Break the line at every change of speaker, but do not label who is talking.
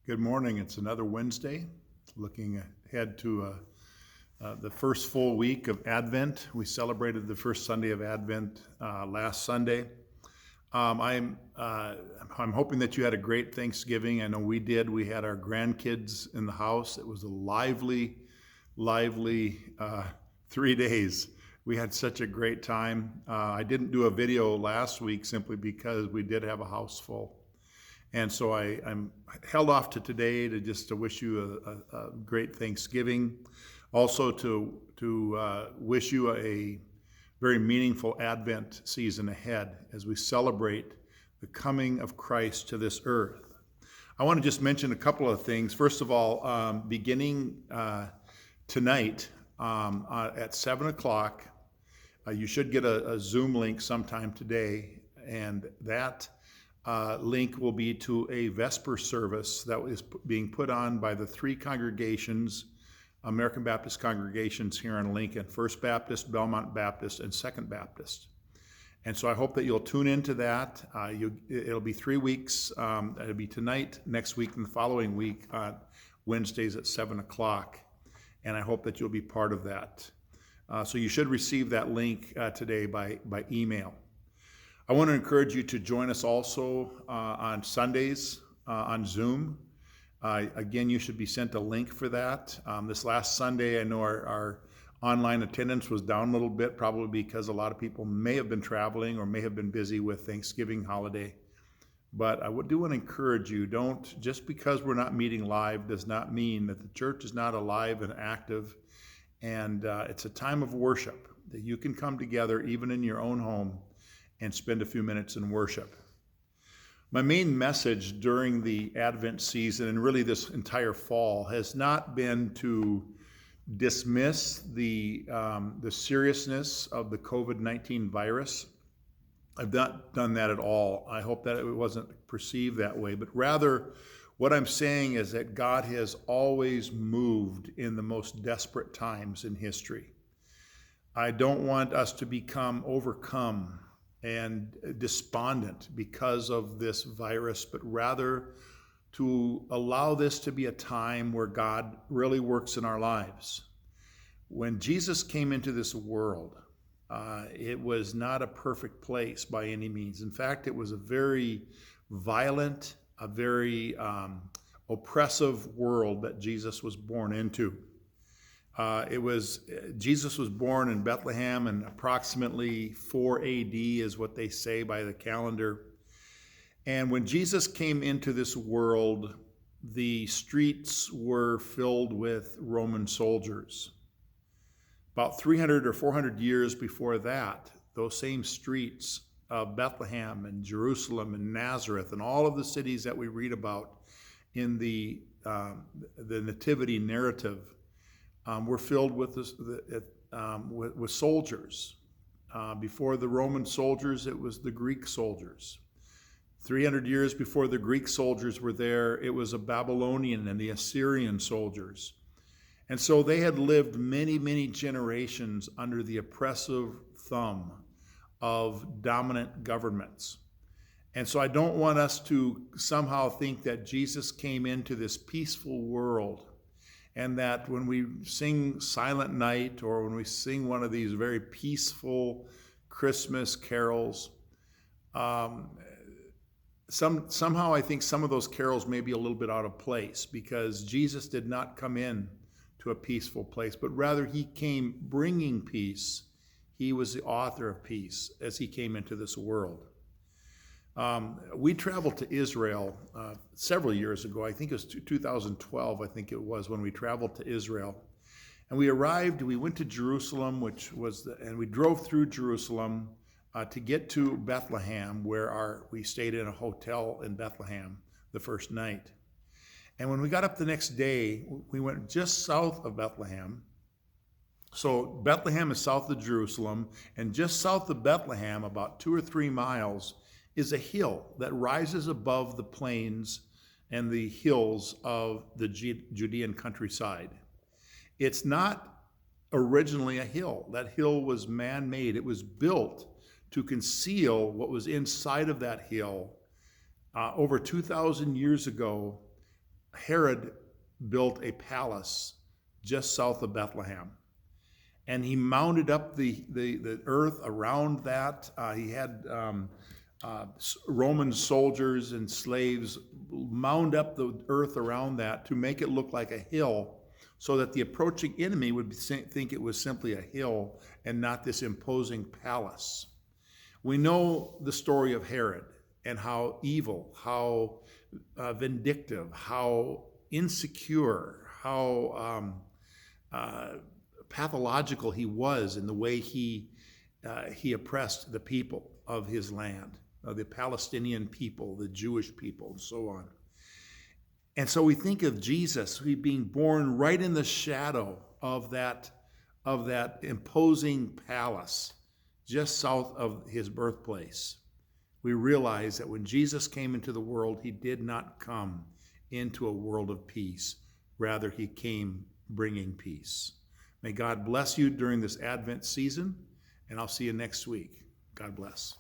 Good morning. It's another Wednesday. Looking ahead to the first full week of Advent. We celebrated the first Sunday of Advent last Sunday. I'm hoping that you had a great Thanksgiving. I know we did. We had our grandkids in the house. It was a lively 3 days. We had such a great time. I didn't do a video last week simply because we did have a house full. And so I'm held off to today to wish you a great Thanksgiving. Also to wish you a very meaningful Advent season ahead as we celebrate the coming of Christ to this earth. I want to just mention a couple of things. First of all, beginning tonight at 7 o'clock, you should get a Zoom link sometime today, and that link will be to a Vesper service that is being put on by the three congregations, American Baptist congregations here in Lincoln, First Baptist, Belmont Baptist, and Second Baptist. And so I hope that you'll tune into that. It'll be 3 weeks. It'll be tonight, next week, and the following week, Wednesdays at 7 o'clock. And I hope that you'll be part of that. So you should receive that link today by email. I want to encourage you to join us also on Sundays on Zoom. Again, you should be sent a link for that. This last Sunday, I know our online attendance was down a little bit, probably because a lot of people may have been traveling or may have been busy with Thanksgiving holiday. But I do want to encourage you, just because we're not meeting live does not mean that the church is not alive and active. And it's a time of worship that you can come together even in your own home and spend a few minutes in worship. My main message during the Advent season, and really this entire fall, has not been to dismiss the seriousness of the COVID-19 virus. I've not done that at all. I hope that it wasn't perceived that way, but rather what I'm saying is that God has always moved in the most desperate times in history. I don't want us to become overcome and despondent because of this virus, but rather to allow this to be a time where God really works in our lives. When Jesus came into this world, it was not a perfect place by any means. In fact, it was a very violent, a very oppressive world that Jesus was born into. Jesus was born in Bethlehem in approximately 4 AD is what they say by the calendar. And when Jesus came into this world, the streets were filled with Roman soldiers. About 300 or 400 years before that, those same streets of Bethlehem and Jerusalem and Nazareth and all of the cities that we read about in the Nativity narrative were filled with soldiers. Before the Roman soldiers, it was the Greek soldiers. 300 years before the Greek soldiers were there, it was the Babylonian and the Assyrian soldiers. And so they had lived many, many generations under the oppressive thumb of dominant governments. And so I don't want us to somehow think that Jesus came into this peaceful world and that when we sing Silent Night or when we sing one of these very peaceful Christmas carols, somehow I think some of those carols may be a little bit out of place because Jesus did not come in to a peaceful place, but rather he came bringing peace. He was the author of peace as he came into this world. We traveled to Israel several years ago. I think it was 2012, I think it was, when we traveled to Israel. And we went to Jerusalem, and we drove through Jerusalem to get to Bethlehem, where we stayed in a hotel in Bethlehem the first night. And when we got up the next day, we went just south of Bethlehem. So Bethlehem is south of Jerusalem, and just south of Bethlehem, about 2 or 3 miles, is a hill that rises above the plains and the hills of the Judean countryside. It's not originally a hill. That hill was man-made. It was built to conceal what was inside of that hill. Over 2,000 years ago, Herod built a palace just south of Bethlehem. And he mounded up the earth around that. He had Roman soldiers and slaves mound up the earth around that to make it look like a hill, so that the approaching enemy would think it was simply a hill and not this imposing palace. We know the story of Herod and how evil, how vindictive, how insecure, how pathological he was in the way he oppressed the people of his land, the Palestinian people, the Jewish people, and so on. And so we think of Jesus being born right in the shadow of that imposing palace just south of his birthplace. We realize that when Jesus came into the world, he did not come into a world of peace. Rather, he came bringing peace. May God bless you during this Advent season, and I'll see you next week. God bless.